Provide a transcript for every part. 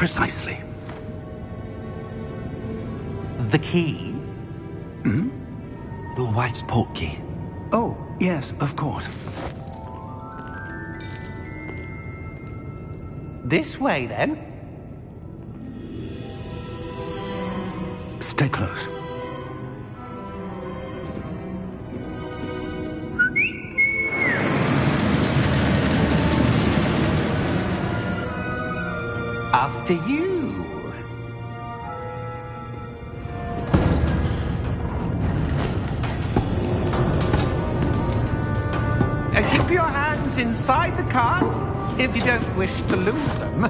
Precisely. The key? Hmm? Your wife's portkey. Oh, yes, of course. This way, then. Stay close. After you. Keep your hands inside the cart if you don't wish to lose them.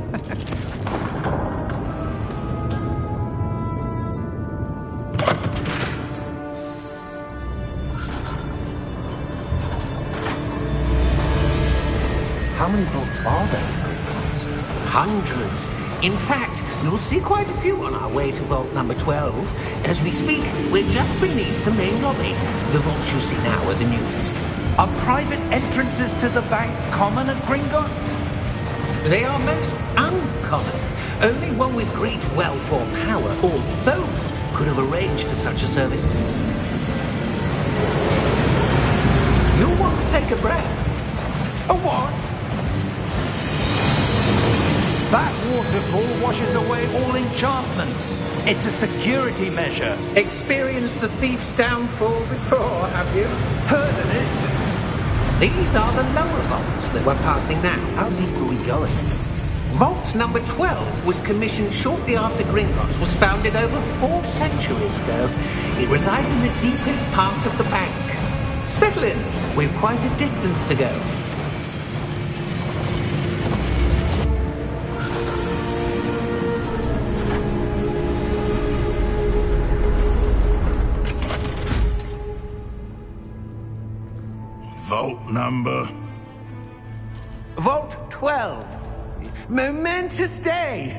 How many vaults are there in Hogwarts? Hundreds. In fact, you'll see quite a few on our way to vault number 12. As we speak, we're just beneath the main lobby. The vaults you see now are the newest. Are private entrances to the bank common at Gringotts? They are most uncommon. Only one with great wealth or power, or both, could have arranged for such a service. You'll want to take a breath. A what? That waterfall washes away all enchantments. It's a security measure. Experienced the thief's downfall before, have you? Heard of it? These are the lower vaults that we're passing now. How deep are we going? Vault number 12 was commissioned shortly after Gringotts was founded over 4 centuries ago. It resides in the deepest part of the bank. Settle in. We've quite a distance to go. Vault number? Vault 12. Momentous day.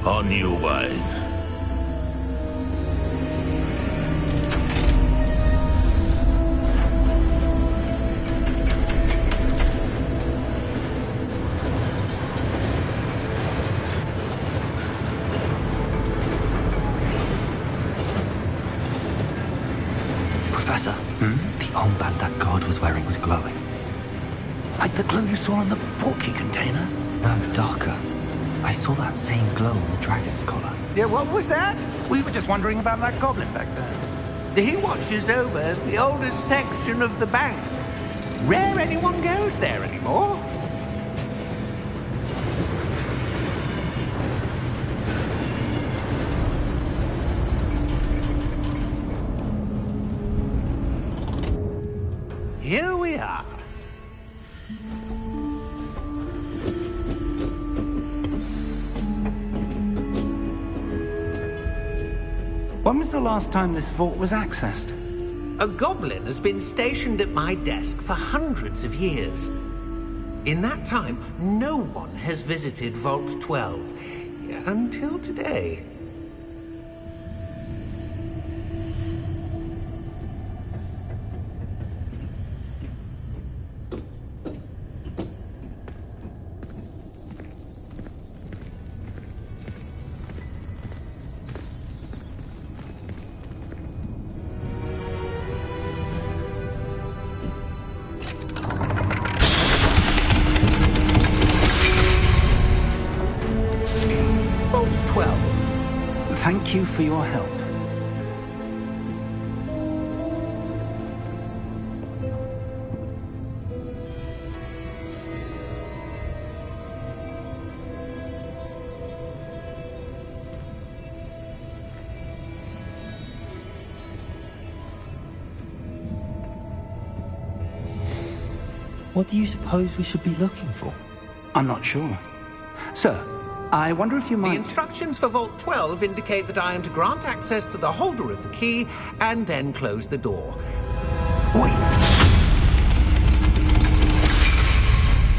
On your way. Professor, the armband that guard was wearing was glowing. Like the glow you saw on the portkey container? No, darker. I saw that same glow on the dragon's collar. Yeah, what was that? We were just wondering about that goblin back there. He watches over the oldest section of the bank. Rare anyone goes there anymore. Here we are. When was the last time this vault was accessed? A goblin has been stationed at my desk for hundreds of years. In that time, no one has visited Vault 12. Until today. Vault 12. Thank you for your help. What do you suppose we should be looking for? I'm not sure. Sir, I wonder if you The might... instructions for Vault 12 indicate that I am to grant access to the holder of the key and then close the door. Wait.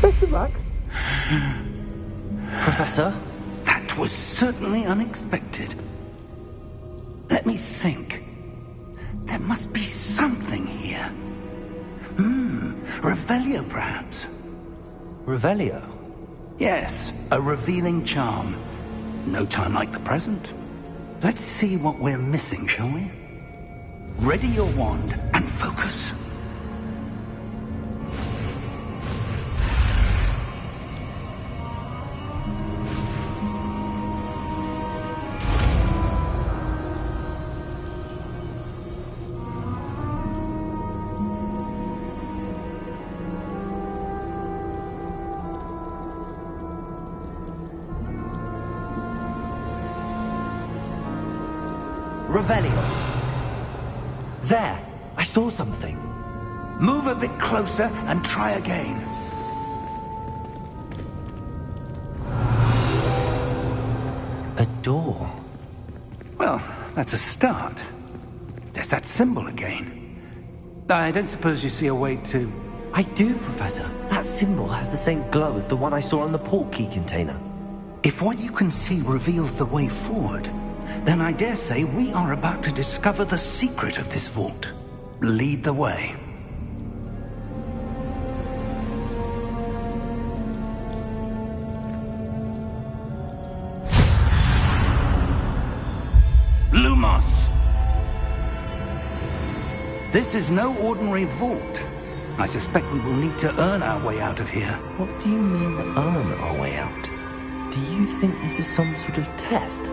Best of luck. Professor? That was certainly unexpected. Let me think. There must be something here. Revelio, perhaps. Revelio? Yes, a revealing charm. No time like the present. Let's see what we're missing, shall we? Ready your wand and focus. Revelio. There! I saw something. Move a bit closer and try again. A door. Well, that's a start. There's that symbol again. I don't suppose you see a way to... I do, Professor. That symbol has the same glow as the one I saw on the port key container. If what you can see reveals the way forward, then I dare say we are about to discover the secret of this vault. Lead the way. Lumos! This is no ordinary vault. I suspect we will need to earn our way out of here. What do you mean, earn our way out? Do you think this is some sort of test?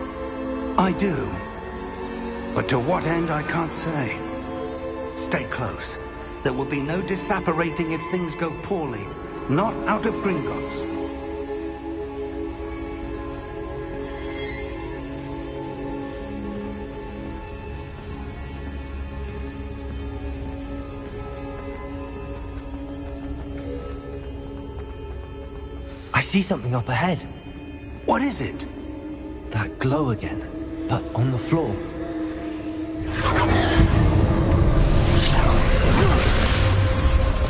I do. But to what end, I can't say. Stay close. There will be no disapparating if things go poorly. Not out of Gringotts. I see something up ahead. What is it? That glow again, but on the floor.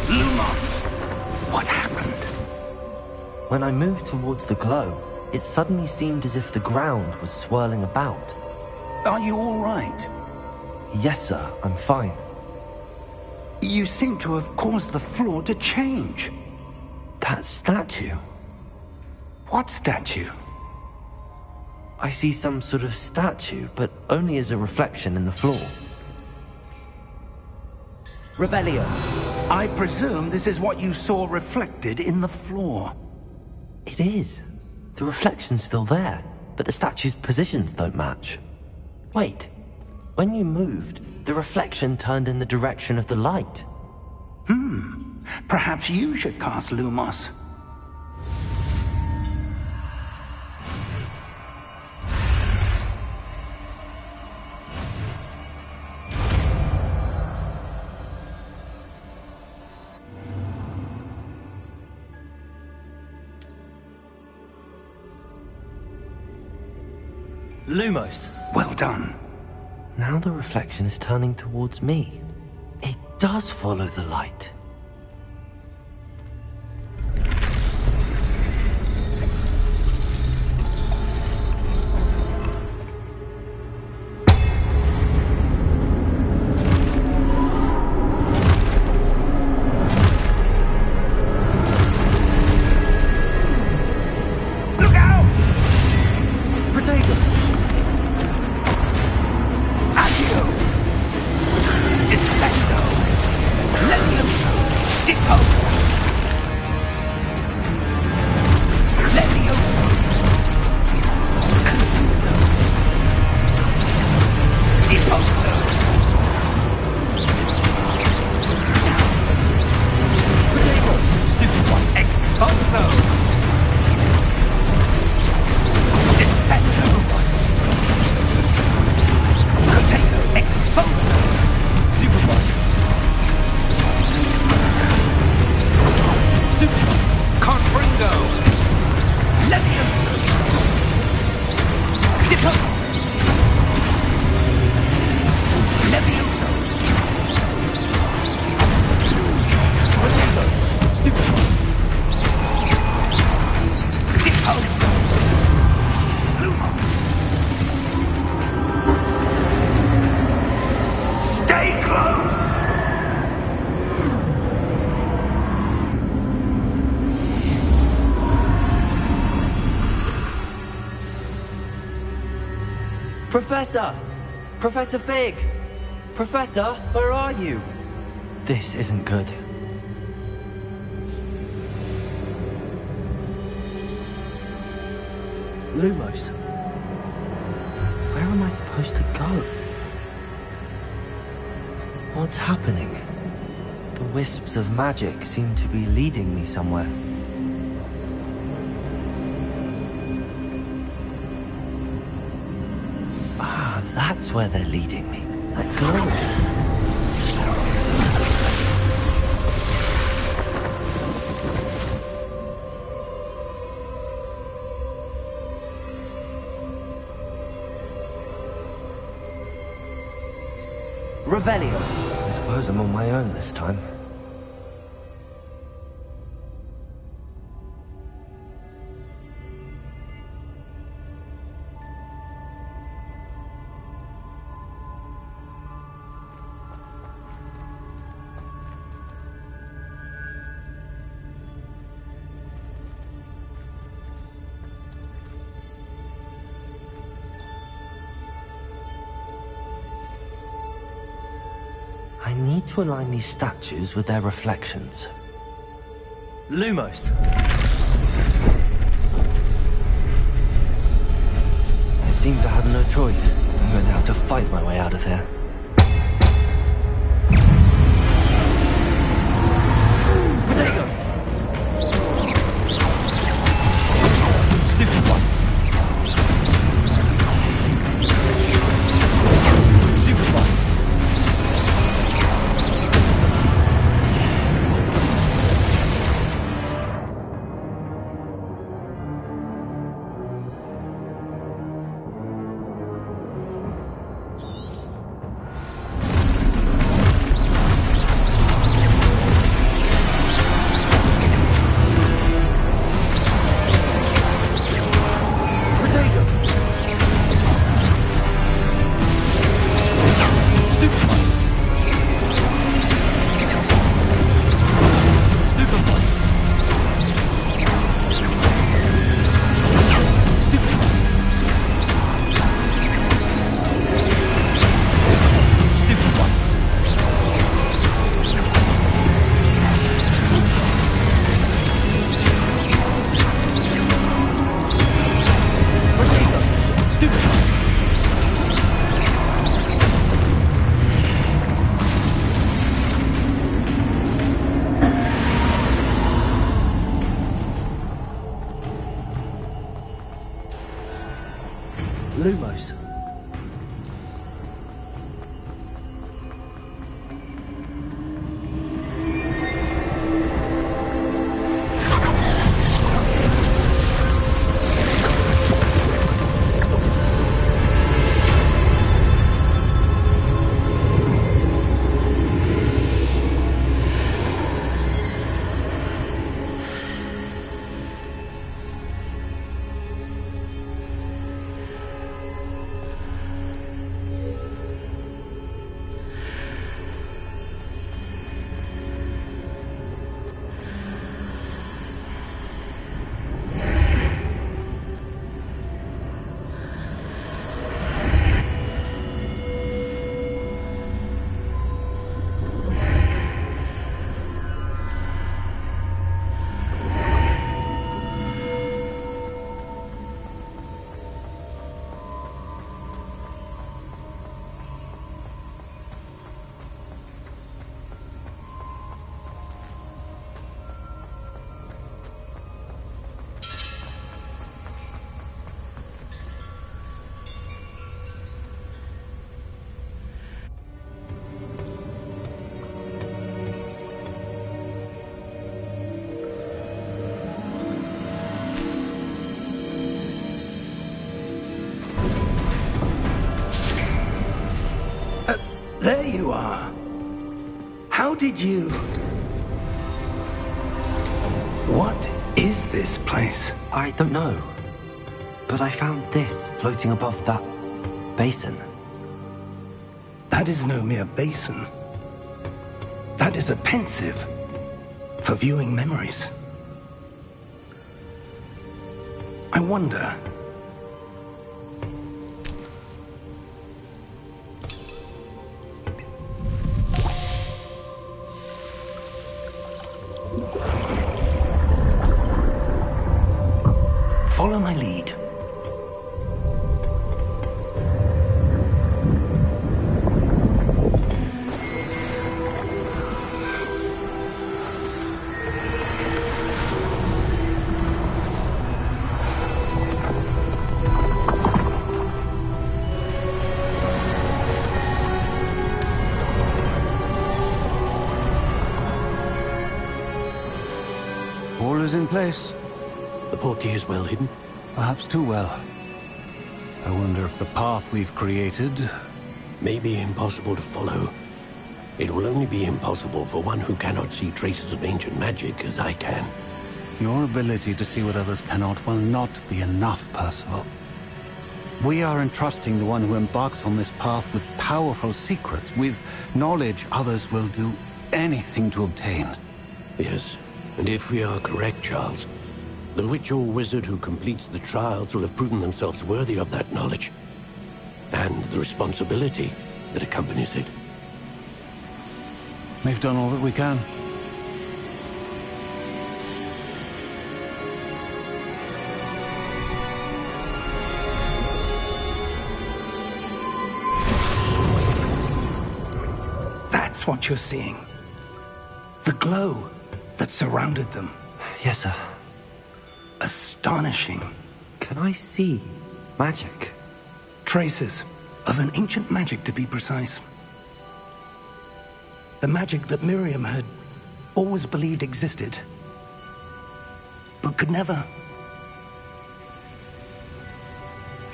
Lumos! What happened? When I moved towards the glow, it suddenly seemed as if the ground was swirling about. Are you all right? Yes, sir, I'm fine. You seem to have caused the floor to change. That statue. What statue? I see some sort of statue, but only as a reflection in the floor. Revelio. I presume this is what you saw reflected in the floor. It is. The reflection's still there, but the statue's positions don't match. Wait. When you moved, the reflection turned in the direction of the light. Perhaps you should cast Lumos. Lumos. Well done. Now the reflection is turning towards me. It does follow the light. Addio! Defendo! Let loose! Professor! Professor Fig! Professor, where are you? This isn't good. Lumos. Where am I supposed to go? What's happening? The wisps of magic seem to be leading me somewhere. Ah, that's where they're leading me. That glow. Revelio. I suppose I'm on my own this time. I need to align these statues with their reflections. Lumos. It seems I have no choice. I'm going to have to fight my way out of here. Potato! Stupid one. Stupid one. Lumos. There you are. How did you... What is this place? I don't know. But I found this floating above that basin. That is no mere basin. That is a pensive for viewing memories. I wonder... Follow my lead. All is in place. The portkey is well hidden. Perhaps too well. I wonder if the path we've created... May be impossible to follow. It will only be impossible for one who cannot see traces of ancient magic as I can. Your ability to see what others cannot will not be enough, Percival. We are entrusting the one who embarks on this path with powerful secrets, with knowledge others will do anything to obtain. Yes, and if we are correct, Charles, the witch or wizard who completes the trials will have proven themselves worthy of that knowledge, and the responsibility that accompanies it. We've done all that we can. That's what you're seeing. The glow that surrounded them. Yes, sir. Astonishing. Can I see magic? Traces of an ancient magic, to be precise. The magic that Miriam had always believed existed, but could never.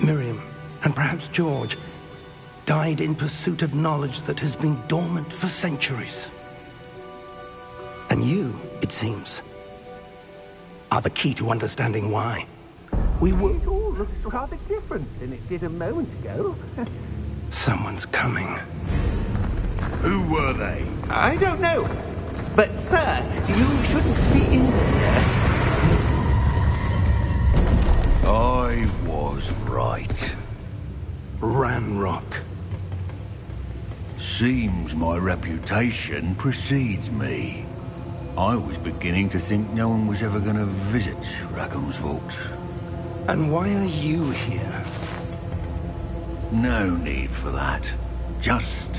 Miriam, and perhaps George, died in pursuit of knowledge that has been dormant for centuries. And you, it seems, are the key to understanding why. We were... It all looks rather different than it did a moment ago. Someone's coming. Who were they? I don't know. But, sir, you shouldn't be in here. I was right. Ranrock. Seems my reputation precedes me. I was beginning to think no one was ever going to visit Rackham's vault. And why are you here? No need for that. Just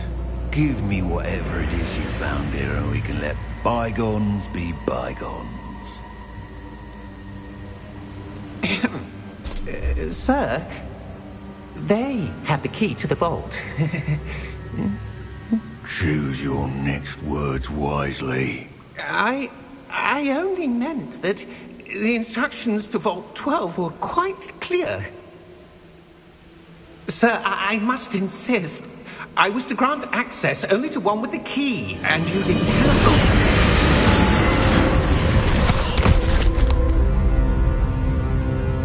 give me whatever it is you found here and we can let bygones be bygones. Sir, they have the key to the vault. Choose your next words wisely. I only meant that the instructions to Vault 12 were quite clear. Sir, I must insist. I was to grant access only to one with the key, and you didn't have...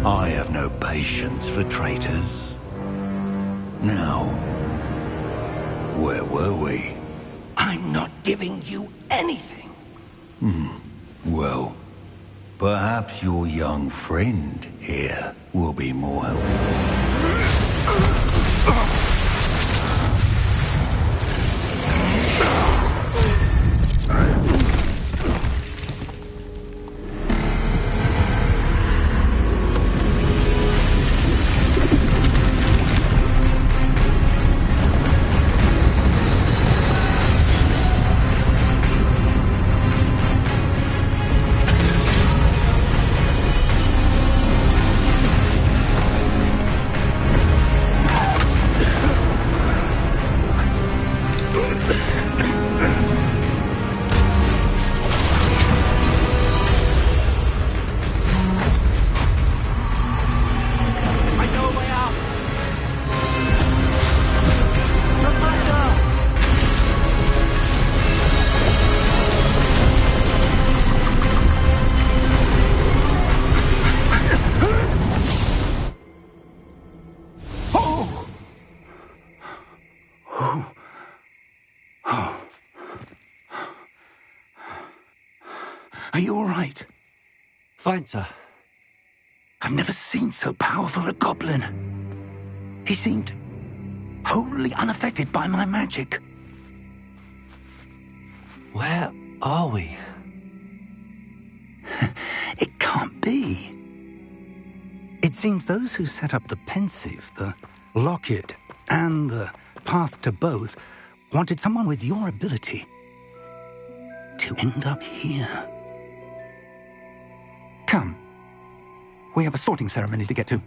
I have no patience for traitors. Now, where were we? I'm not giving you anything. Well, perhaps your young friend here will be more helpful. Are you all right? Fine, sir. I've never seen so powerful a goblin. He seemed wholly unaffected by my magic. Where are we? It can't be. seems those who set up the pensive, the locket, and the path to both wanted someone with your ability to end up here. Come. We have a sorting ceremony to get to.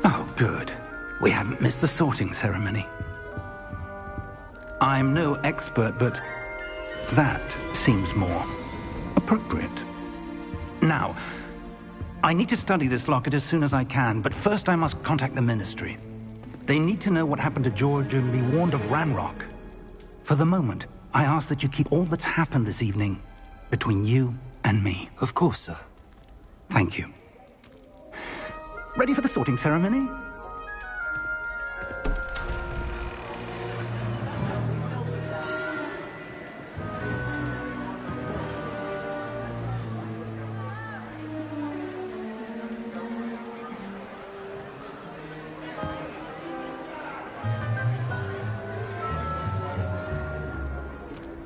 Oh, good. We haven't missed the sorting ceremony. I'm no expert, but that seems more appropriate. Now, I need to study this locket as soon as I can, but first I must contact the Ministry. They need to know what happened to George and be warned of Ranrock. For the moment, I ask that you keep all that's happened this evening between you and me. Of course, sir. Thank you. Ready for the sorting ceremony?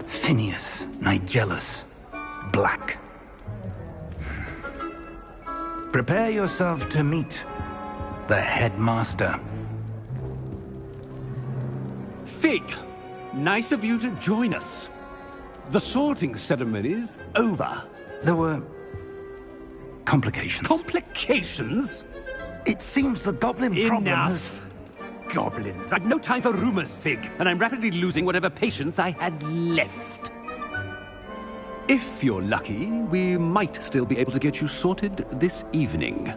Phineas, Nigellus, Black. Prepare yourself to meet the headmaster. Fig, nice of you to join us. The sorting ceremony's over. There were complications. Complications? It seems the goblin problem has... Enough! Goblins. I've no time for rumors, Fig, and I'm rapidly losing whatever patience I had left. If you're lucky, we might still be able to get you sorted this evening.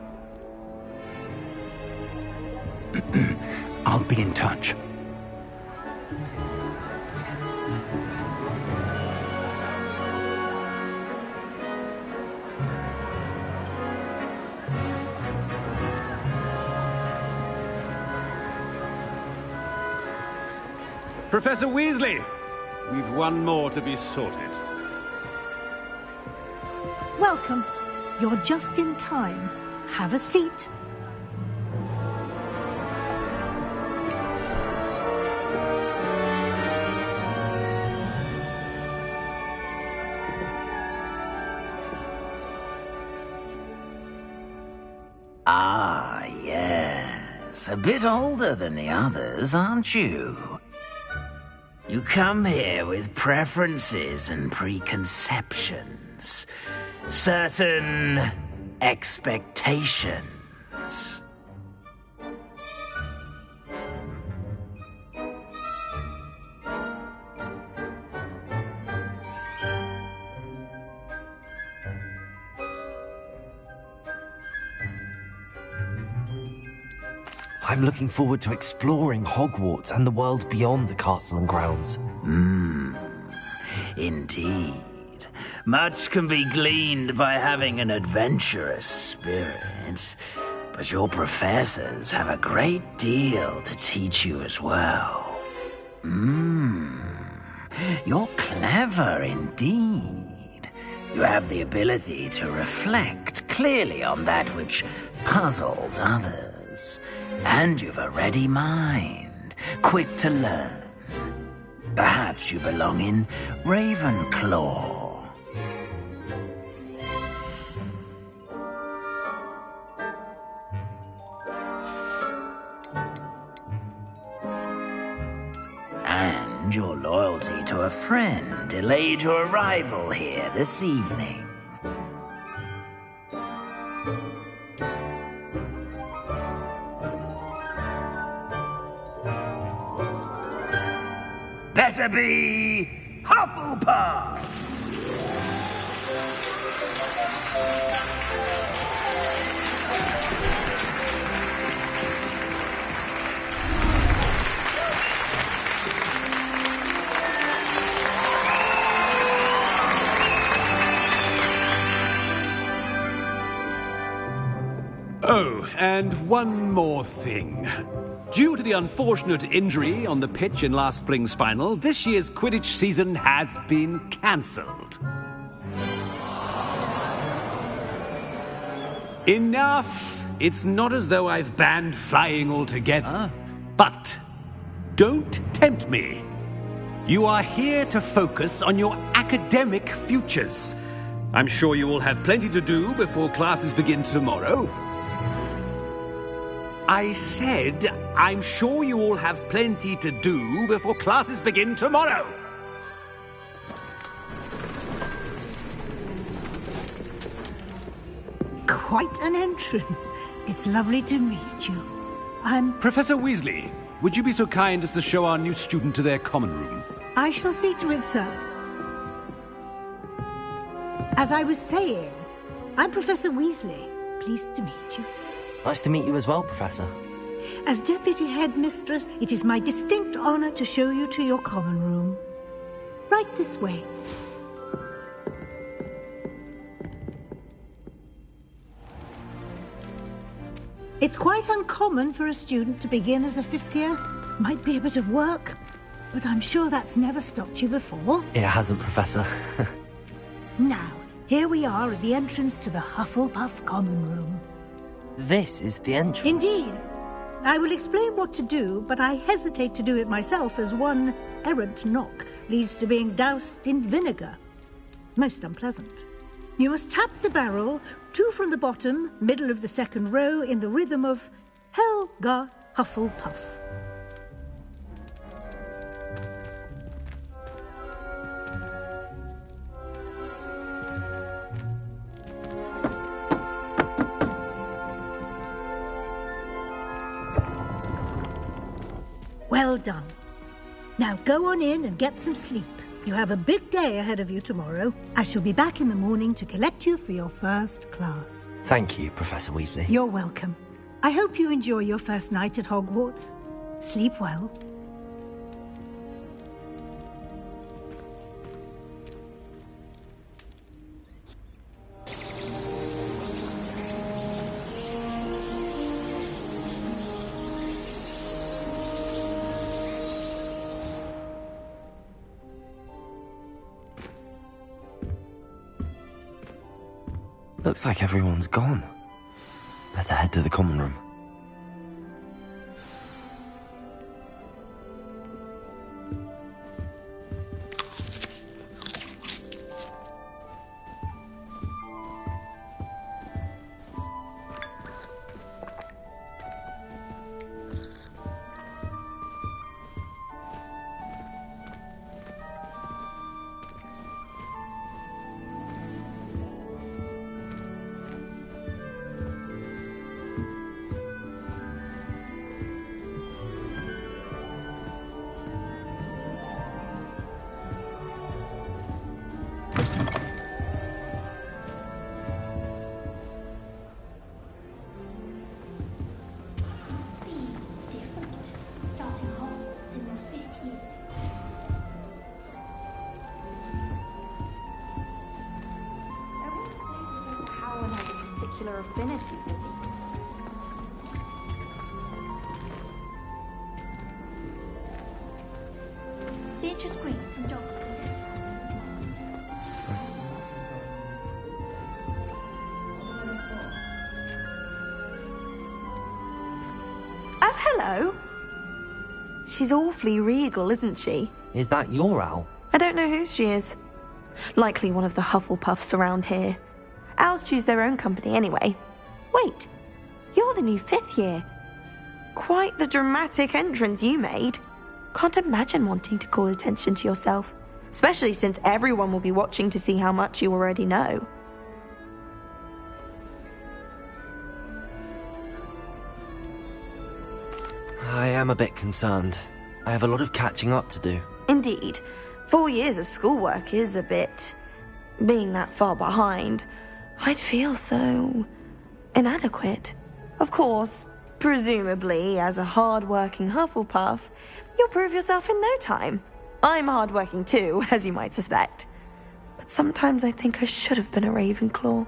I'll be in touch. Professor Weasley, we've one more to be sorted. Welcome. You're just in time. Have a seat. Ah, yes. A bit older than the others, aren't you? You come here with preferences and preconceptions. Certain expectations. I'm looking forward to exploring Hogwarts and the world beyond the castle and grounds. Indeed. Much can be gleaned by having an adventurous spirit, but your professors have a great deal to teach you as well. You're clever indeed. You have the ability to reflect clearly on that which puzzles others, and you've a ready mind, quick to learn. Perhaps you belong in Ravenclaw. and your loyalty to a friend delayed your arrival here this evening. Better be Hufflepuff! Oh, and one more thing. Due to the unfortunate injury on the pitch in last spring's final, this year's Quidditch season has been cancelled. Enough! It's not as though I've banned flying altogether. But don't tempt me. You are here to focus on your academic futures. I'm sure you will have plenty to do before classes begin tomorrow. I said, I'm sure you all have plenty to do before classes begin tomorrow. Quite an entrance. It's lovely to meet you. I'm... Professor Weasley, would you be so kind as to show our new student to their common room? I shall see to it, sir. As I was saying, I'm Professor Weasley. Pleased to meet you. Nice to meet you as well, Professor. As Deputy Headmistress, it is my distinct honor to show you to your common room. Right this way. It's quite uncommon for a student to begin as a fifth year. Might be a bit of work, but I'm sure that's never stopped you before. It hasn't, Professor. Now, here we are at the entrance to the Hufflepuff common room. This is the entrance. Indeed. I will explain what to do, but I hesitate to do it myself as one errant knock leads to being doused in vinegar. Most unpleasant. You must tap the barrel, 2 from the bottom, middle of the second row, in the rhythm of Helga Hufflepuff. Well done. Now go on in and get some sleep. You have a big day ahead of you tomorrow. I shall be back in the morning to collect you for your first class. Thank you, Professor Weasley. You're welcome. I hope you enjoy your first night at Hogwarts. Sleep well. Looks like everyone's gone. Better head to the common room. Affinity with these. Nature's green from geography. Oh, hello. She's awfully regal, isn't she? Is that your owl? I don't know who she is. Likely one of the Hufflepuffs around here. Owls choose their own company anyway. Wait, you're the new 5th year. Quite the dramatic entrance you made. Can't imagine wanting to call attention to yourself, especially since everyone will be watching to see how much you already know. I am a bit concerned. I have a lot of catching up to do. Indeed. 4 years of schoolwork is a bit... Being that far behind, I'd feel so... inadequate. Of course, presumably, as a hard-working Hufflepuff, you'll prove yourself in no time. I'm hard-working too, as you might suspect. But sometimes I think I should have been a Ravenclaw.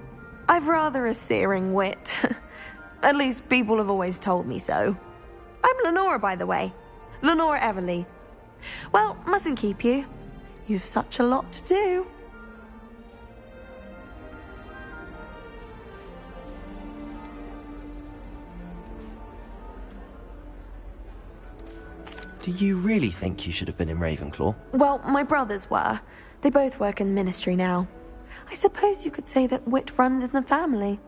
I've rather a searing wit. At least people have always told me so. I'm Lenora, by the way. Lenora Everly. Well, mustn't keep you. You've such a lot to do. Do you really think you should have been in Ravenclaw? Well, my brothers were. They both work in ministry now. I suppose you could say that wit runs in the family.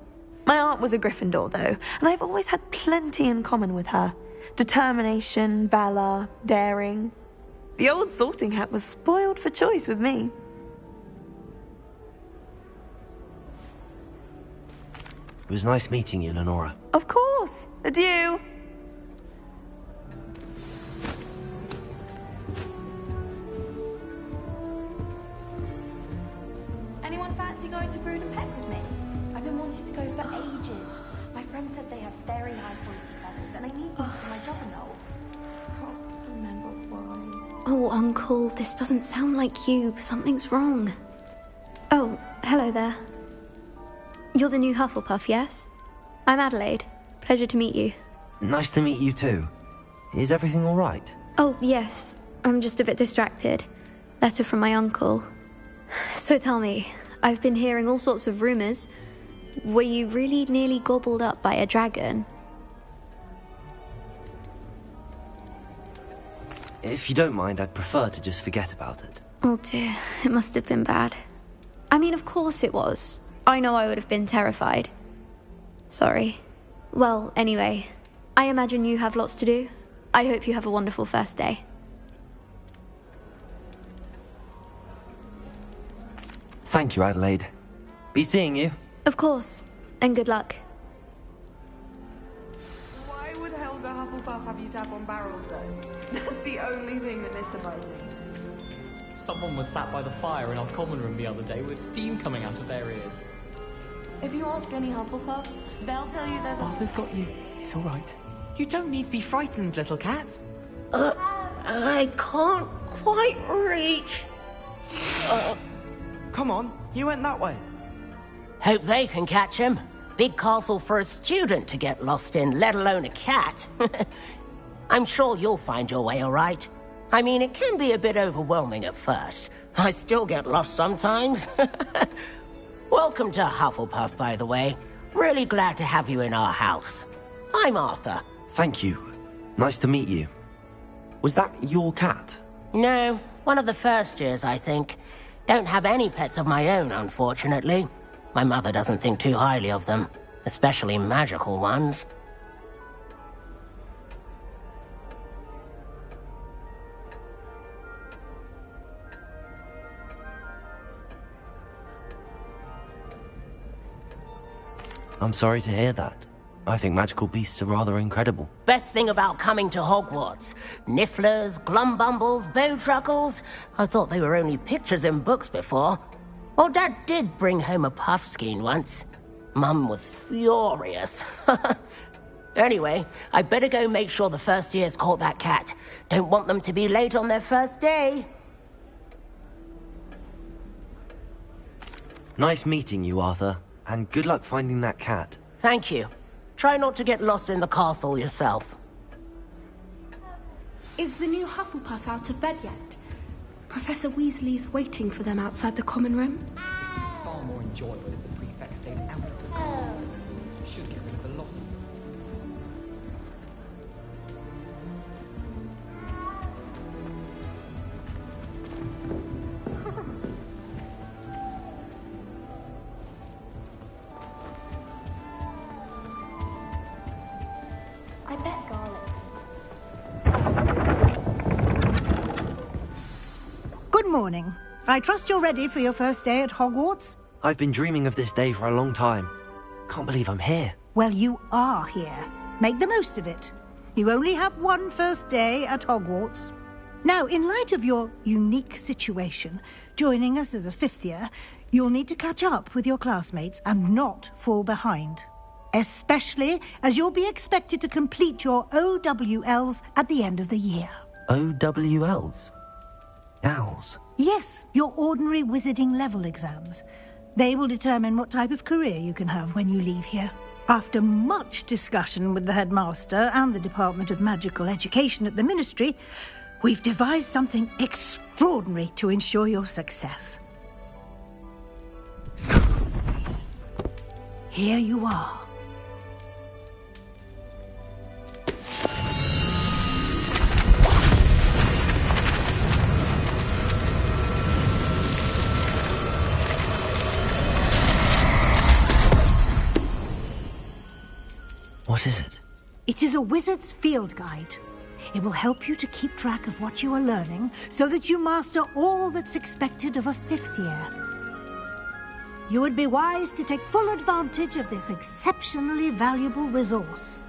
My aunt was a Gryffindor, though, and I've always had plenty in common with her. Determination, valor, daring. The old sorting hat was spoiled for choice with me. It was nice meeting you, Lenora. Of course. Adieu. Anyone fancy going to Brood and Peck with me? I've been wanting to go for ages. My friend said they have very high quality feathers, and I need one for my juggernaut. Can't remember why. Oh, Uncle, this doesn't sound like you. Something's wrong. Oh, hello there. You're the new Hufflepuff, yes? I'm Adelaide. Pleasure to meet you. Nice to meet you too. Is everything all right? Oh, yes. I'm just a bit distracted. Letter from my uncle. So tell me, I've been hearing all sorts of rumors. Were you really nearly gobbled up by a dragon? If you don't mind, I'd prefer to just forget about it. Oh dear, it must have been bad. I mean, of course it was. I know I would have been terrified. Sorry. Well, anyway, I imagine you have lots to do. I hope you have a wonderful first day. Thank you, Adelaide. Be seeing you. Of course, and good luck. Why would Helga Hufflepuff have you tap on barrels, though? That's the only thing that mystifies me. Someone was sat by the fire in our common room the other day with steam coming out of their ears. If you ask any Hufflepuff, they'll tell you that... Arthur's got you. It's all right. You don't need to be frightened, little cat. I can't quite reach. Come on, you went that way. Hope they can catch him. Big castle for a student to get lost in, let alone a cat. I'm sure you'll find your way all right. I mean, it can be a bit overwhelming at first. I still get lost sometimes. Welcome to Hufflepuff, by the way. Really glad to have you in our house. I'm Arthur. Thank you. Nice to meet you. Was that your cat? No, one of the first years, I think. Don't have any pets of my own, unfortunately. My mother doesn't think too highly of them, especially magical ones. I'm sorry to hear that. I think magical beasts are rather incredible. Best thing about coming to Hogwarts. Nifflers, Glumbumbles, Bowtruckles. I thought they were only pictures in books before. Well, Dad did bring home a Puffskein once. Mum was furious. Anyway, I better go make sure the first years caught that cat. Don't want them to be late on their first day. Nice meeting you, Arthur. And good luck finding that cat. Thank you. Try not to get lost in the castle yourself. Is the new Hufflepuff out of bed yet? Professor Weasley's waiting for them outside the common room. Far more enjoyable if the prefect stayed out of the common. Should get rid of the lot. I bet garlic. morning. I trust you're ready for your first day at Hogwarts? I've been dreaming of this day for a long time. Can't believe I'm here. Well, you are here. Make the most of it. You only have one first day at Hogwarts. Now, in light of your unique situation, joining us as a fifth year, you'll need to catch up with your classmates and not fall behind. Especially as you'll be expected to complete your OWLs at the end of the year. OWLs? Owls? Yes, your ordinary wizarding level exams. They will determine what type of career you can have when you leave here. After much discussion with the headmaster and the Department of Magical Education at the Ministry, we've devised something extraordinary to ensure your success. Here you are. What is it? It is a wizard's field guide. It will help you to keep track of what you are learning so that you master all that's expected of a fifth year. You would be wise to take full advantage of this exceptionally valuable resource.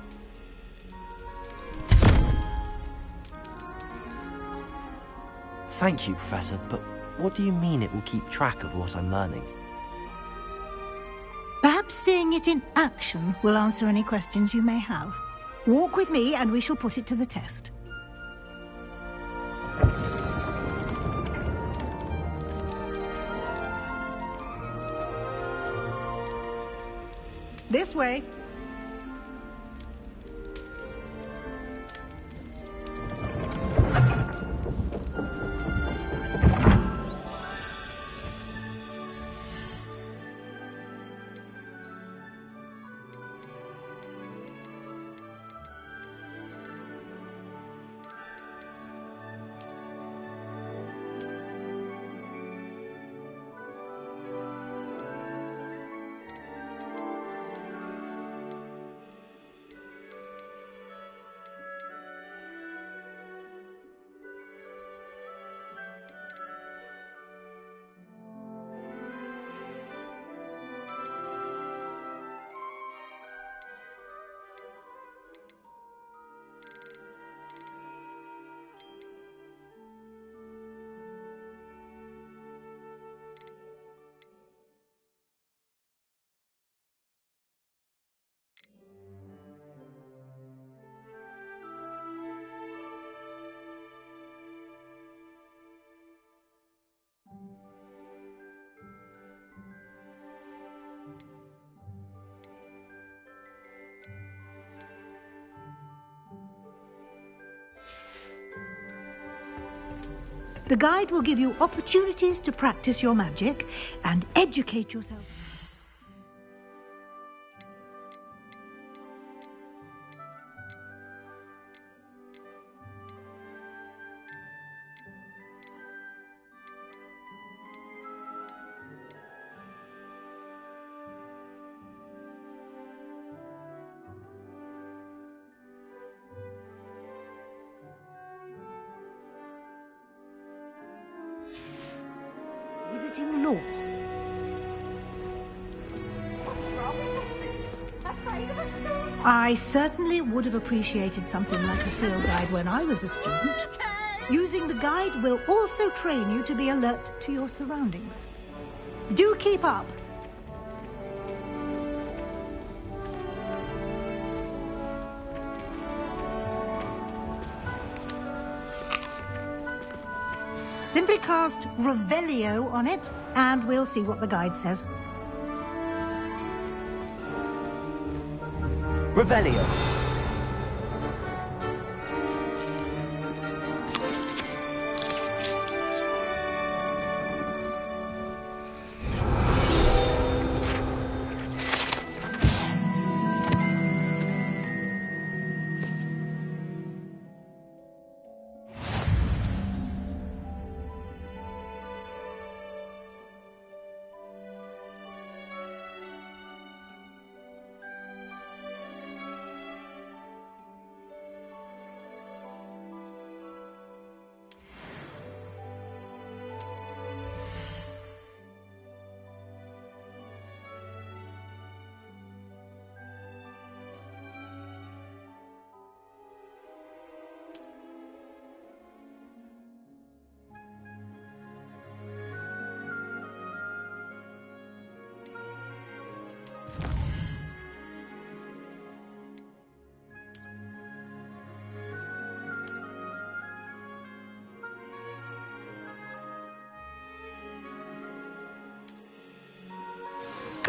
Thank you, Professor, but what do you mean it will keep track of what I'm learning? Perhaps seeing it in action will answer any questions you may have. Walk with me and we shall put it to the test. This way. The guide will give you opportunities to practice your magic and educate yourself. Visiting law. I certainly would have appreciated something like a field guide when I was a student. Using the guide will also train you to be alert to your surroundings. Do keep up. Simply cast Revelio on it, and we'll see what the guide says. Revelio.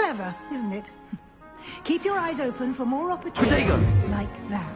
Clever, isn't it? Keep your eyes open for more opportunities Protego! like that.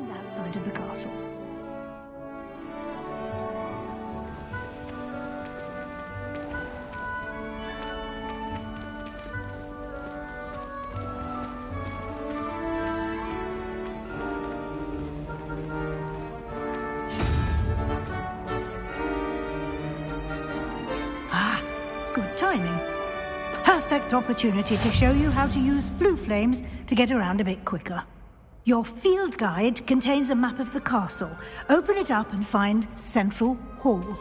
Outside of the castle. Ah, good timing. Perfect opportunity to show you how to use flue flames to get around a bit quicker. Your field guide contains a map of the castle. Open it up and find Central Hall.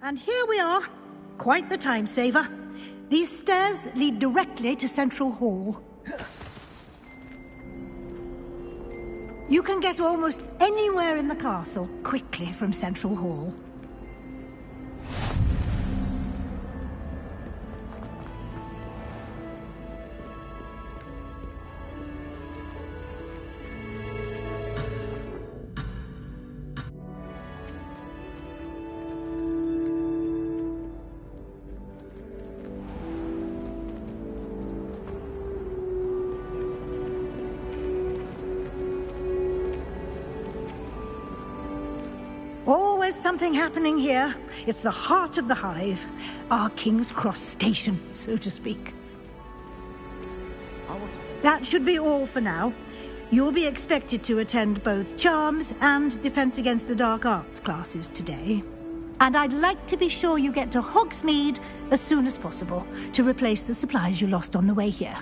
And here we are. Quite the time saver. These stairs lead directly to Central Hall. You can get almost anywhere in the castle quickly from Central Hall. Always something happening here. It's the heart of the hive. Our King's Cross station, so to speak. That should be all for now. You'll be expected to attend both Charms and Defense Against the Dark Arts classes today. And I'd like to be sure you get to Hogsmeade as soon as possible to replace the supplies you lost on the way here.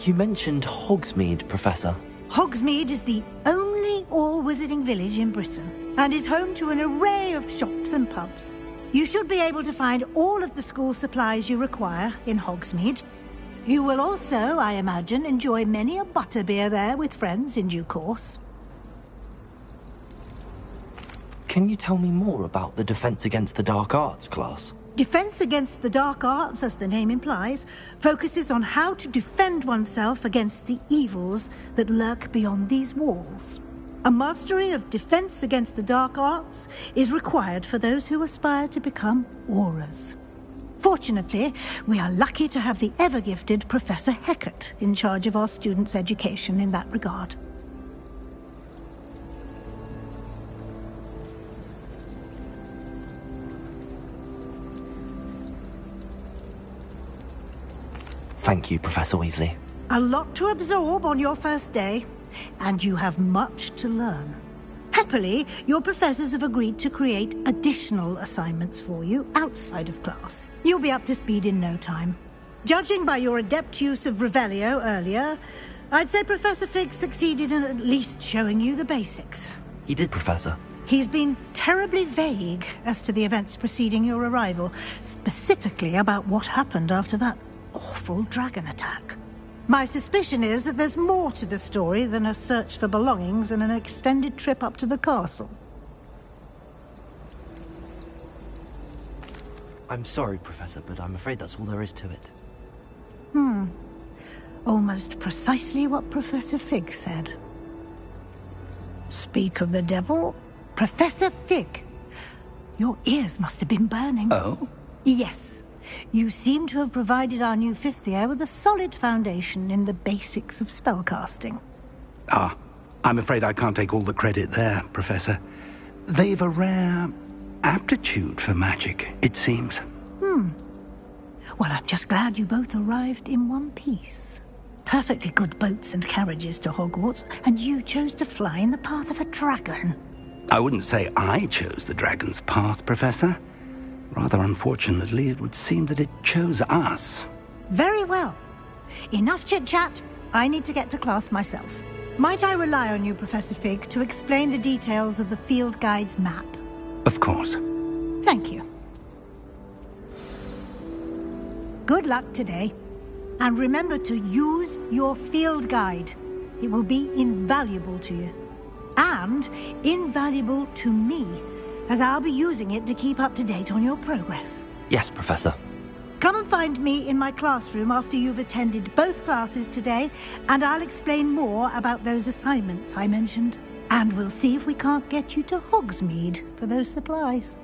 You mentioned Hogsmeade, Professor. Hogsmeade is the only all wizarding village in Britain and is home to an array of shops and pubs. You should be able to find all of the school supplies you require in Hogsmeade. You will also, I imagine, enjoy many a butterbeer there with friends in due course. Can you tell me more about the Defense Against the Dark Arts class? Defense Against the Dark Arts, as the name implies, focuses on how to defend oneself against the evils that lurk beyond these walls. A mastery of Defense Against the Dark Arts is required for those who aspire to become Aurors. Fortunately, we are lucky to have the ever-gifted Professor Hecat in charge of our students' education in that regard. Thank you, Professor Weasley. A lot to absorb on your first day, and you have much to learn. Happily, your professors have agreed to create additional assignments for you outside of class. You'll be up to speed in no time. Judging by your adept use of Revelio earlier, I'd say Professor Fig succeeded in at least showing you the basics. He did, Professor. He's been terribly vague as to the events preceding your arrival, specifically about what happened after that awful dragon attack. My suspicion is that there's more to the story than a search for belongings and an extended trip up to the castle. I'm sorry, Professor, but I'm afraid that's all there is to it. Almost precisely what Professor Fig said. Speak of the devil, Professor Fig. Your ears must have been burning. Oh? Yes. You seem to have provided our new fifth year with a solid foundation in the basics of spellcasting. Ah, I'm afraid I can't take all the credit there, Professor. They've a rare aptitude for magic, it seems. Well, I'm just glad you both arrived in one piece. Perfectly good boats and carriages to Hogwarts, and you chose to fly in the path of a dragon. I wouldn't say I chose the dragon's path, Professor. Rather unfortunately, it would seem that it chose us. Very well. Enough chit-chat. I need to get to class myself. Might I rely on you, Professor Fig, to explain the details of the field guide's map? Of course. Thank you. Good luck today. And remember to use your field guide. It will be invaluable to you. And invaluable to me, as I'll be using it to keep up to date on your progress. Yes, Professor. Come and find me in my classroom after you've attended both classes today, and I'll explain more about those assignments I mentioned. And we'll see if we can't get you to Hogsmeade for those supplies.